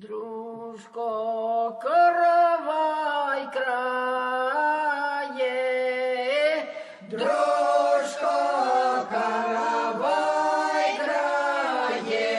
Дружко, каравай крає, дружко, каравай крає.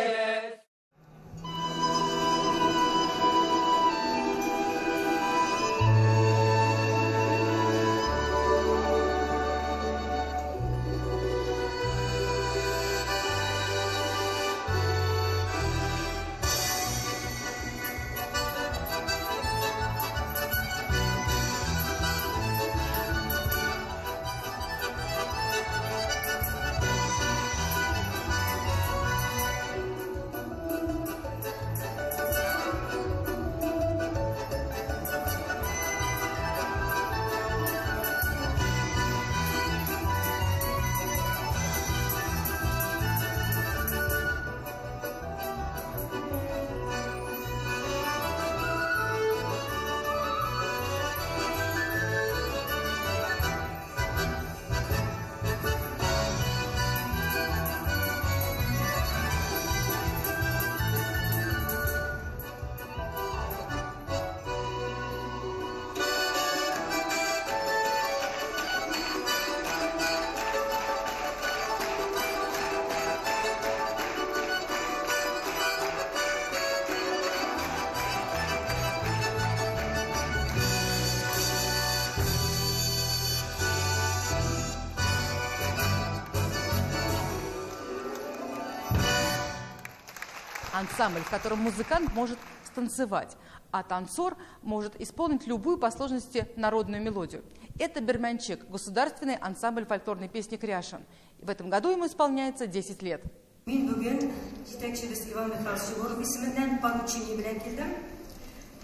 Ансамбль, в котором музыкант может станцевать, а танцор может исполнить любую по сложности народную мелодию. Это «Бермянчик» – государственный ансамбль фольклорной песни «Кряшин». В этом году ему исполняется 10 лет. Мен бүгін жетекшіміз Иван Михайлович Егоров исемінен поручение белән келдім.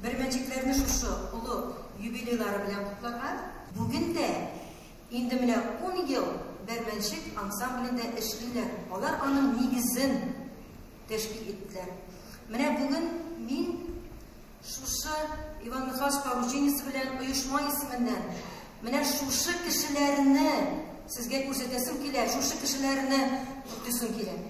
Бермәнчекләрне шушы улы юбилейлары белән кутларга. Бүген дә инде менә 10 ел Бермәнчек ансамблендә эшлиләр. Алар аның нигезен тәшкил иттеләр. Менә бүген мин шушы Иван Михайлович поручениесе белән оешма исеменнән менә шушы кешеләрне сезгә күрсәтәсем килә, шушы кешеләрне күрсәтәсем килә.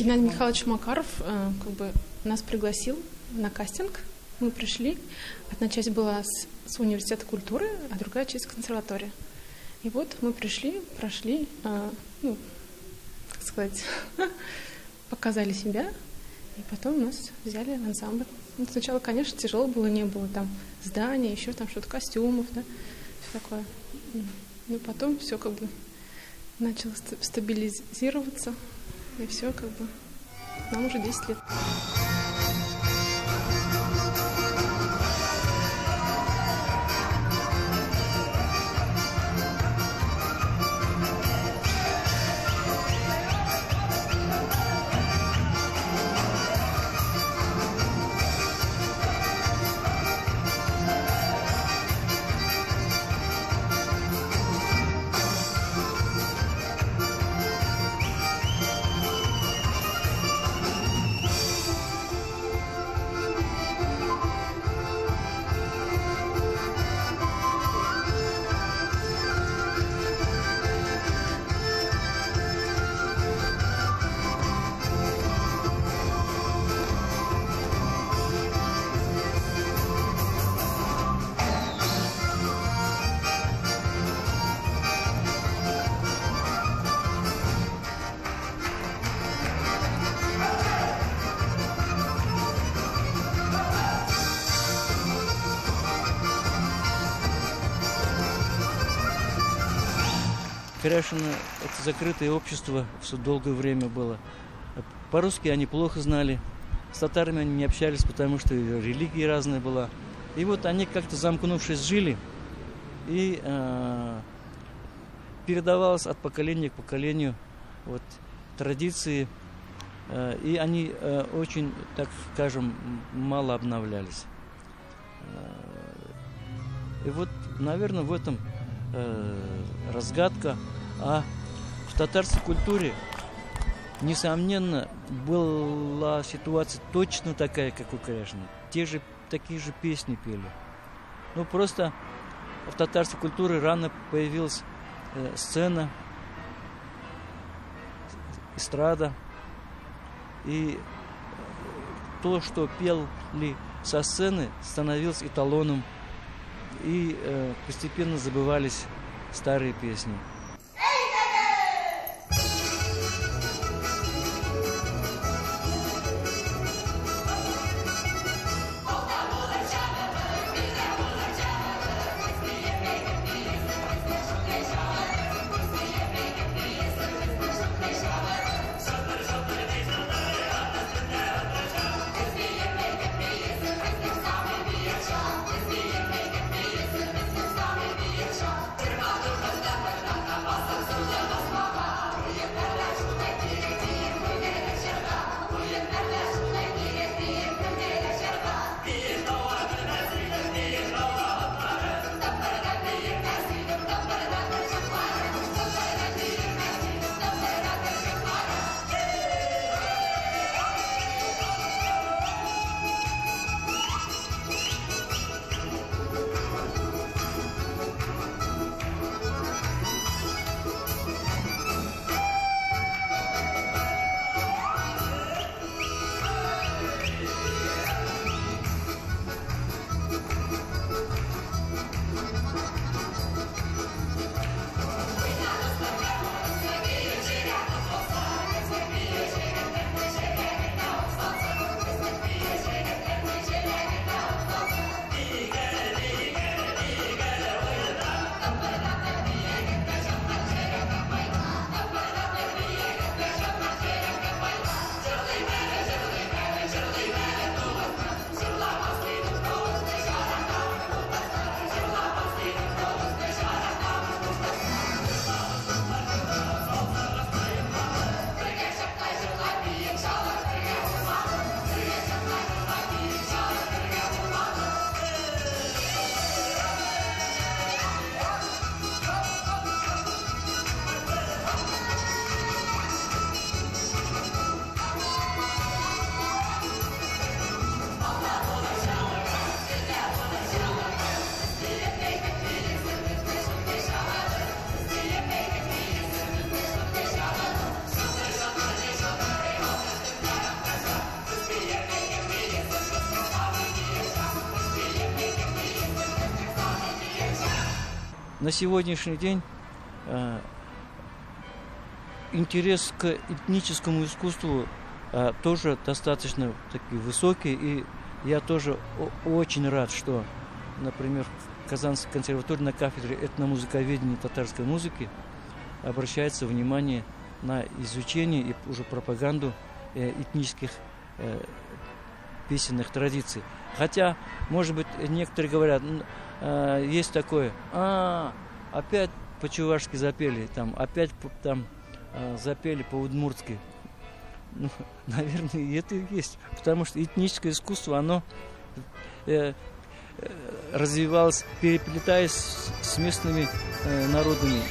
Геннадий Михайлович Макаров нас пригласил на кастинг. Мы пришли. Одна часть была с университета культуры, а другая часть с консерватории. И вот мы пришли, прошли, показали себя, и потом нас взяли в ансамбль. Сначала, конечно, тяжело было, не было там здания, еще там что-то, костюмов, да, все такое. Но потом все начало стабилизироваться, и все нам уже 10 лет. Кряшино – это закрытое общество, все долгое время было. По-русски они плохо знали, с татарами они не общались, потому что религия разная была. И вот они как-то замкнувшись жили, и передавалось от поколения к поколению традиции, и они очень, так скажем, мало обновлялись. И вот, наверное, в этом разгадка. А в татарской культуре, несомненно, была ситуация точно такая, как у Кряшина. Такие же песни пели. Ну, просто в татарской культуре рано появилась сцена, эстрада. И то, что пели со сцены, становилось эталоном. И постепенно забывались старые песни. на сегодняшний день интерес к этническому искусству тоже достаточно такой высокий, и я тоже очень рад, что, например, в Казанской консерватории на кафедре этномузыковедения и татарской музыки обращается внимание на изучение и уже пропаганду этнических песенных традиций. Хотя, может быть, некоторые говорят, есть такое, опять по-чувашски запели, там, опять там запели по-удмуртски. Ну, наверное, и это и есть. Потому что этническое искусство, оно развивалось, переплетаясь с местными народами.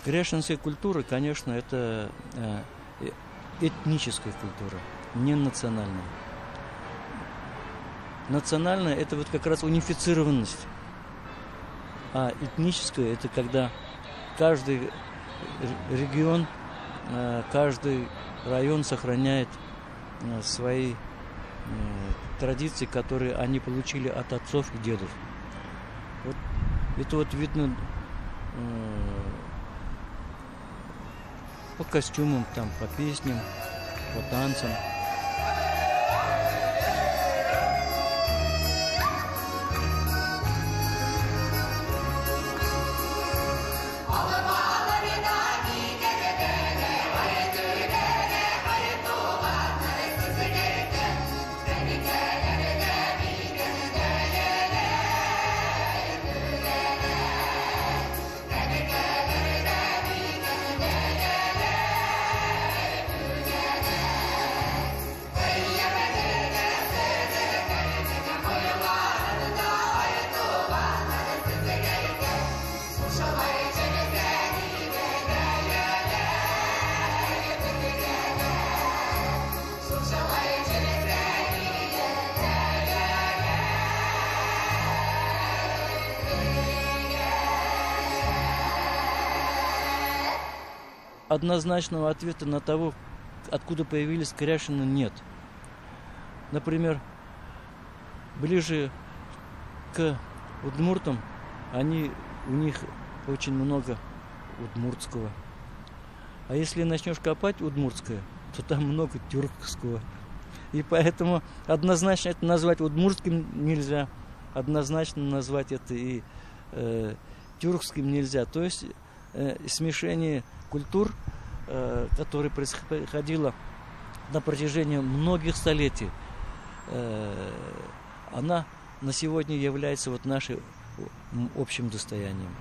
Грешинская культура, конечно, это этническая культура, не национальная. Национальная – это вот как раз унифицированность, а этническая – это когда каждый регион, каждый район сохраняет свои традиции, которые они получили от отцов и дедов. Вот это вот видно по костюмам, там, по песням, по танцам. Однозначного ответа на того, откуда появились Кряшины, нет. Например, ближе к удмуртам, у них очень много удмуртского. А если начнешь копать удмуртское, то там много тюркского. И поэтому однозначно это назвать удмуртским нельзя, однозначно назвать это и тюркским нельзя. То есть смешение культур, которое происходило на протяжении многих столетий, она на сегодня является вот нашим общим достоянием.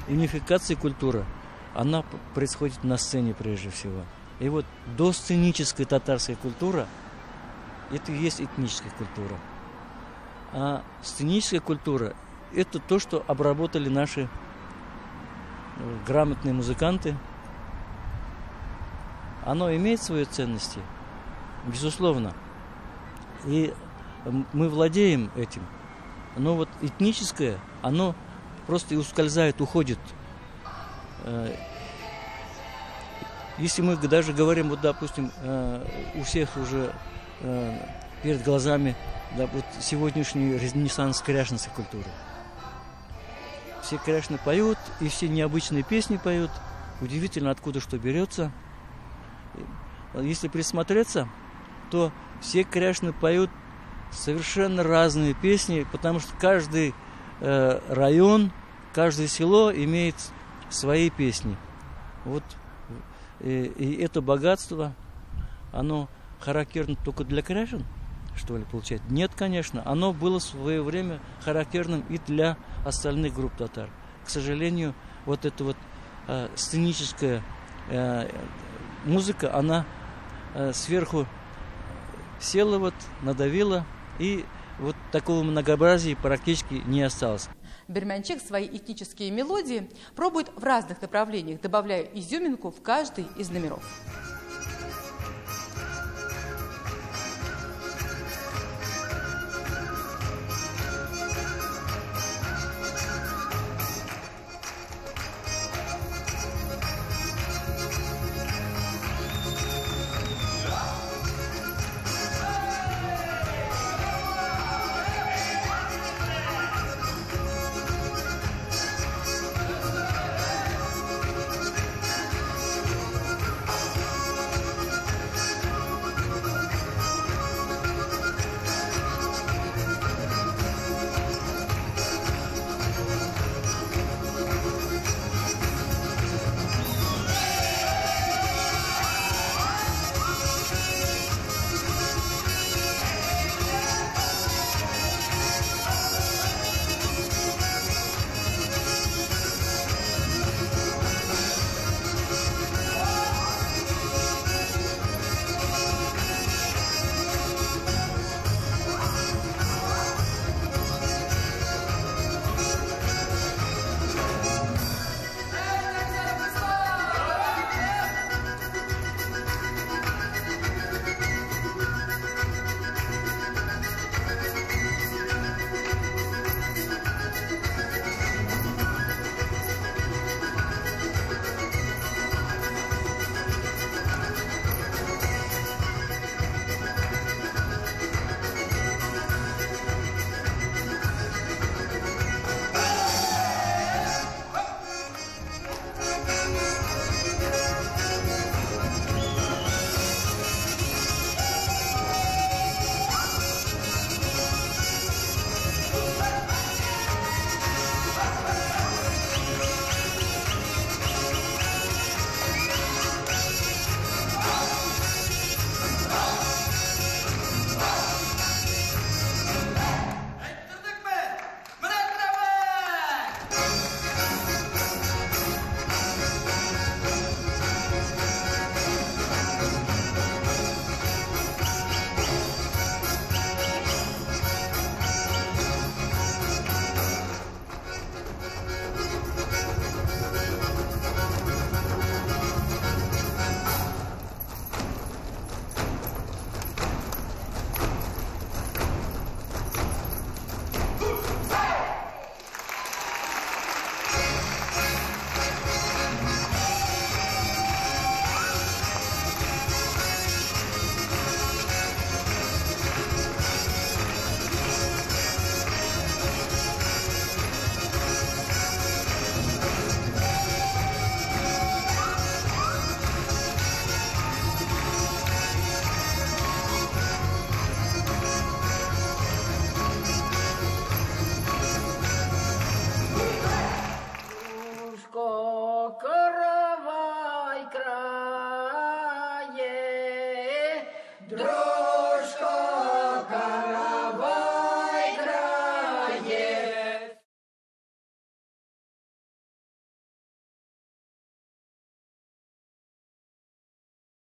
Унификация культуры, она происходит на сцене прежде всего. И вот досценическая татарская культура – это и есть этническая культура. А сценическая культура – это то, что обработали наши грамотные музыканты, оно имеет свои ценности, безусловно. И мы владеем этим. Но вот этническое, оно просто и ускользает, уходит. Если мы даже говорим, вот, допустим, у всех уже перед глазами, да, вот сегодняшний ренессанс кряшинской культуры. Все кряшны поют, и все необычные песни поют. Удивительно, откуда что берется. Если присмотреться, то все кряшны поют совершенно разные песни, потому что каждый район, каждое село имеет свои песни. Вот, и это богатство, оно характерно только для кряшин, что ли, получается? Нет, конечно. Оно было в свое время характерным и для остальных групп татар. К сожалению, вот эта вот сценическая музыка, она сверху села, вот, надавила, и вот такого многообразия практически не осталось. Бермянчик свои этнические мелодии пробует в разных направлениях, добавляя изюминку в каждый из номеров. Каравай крае,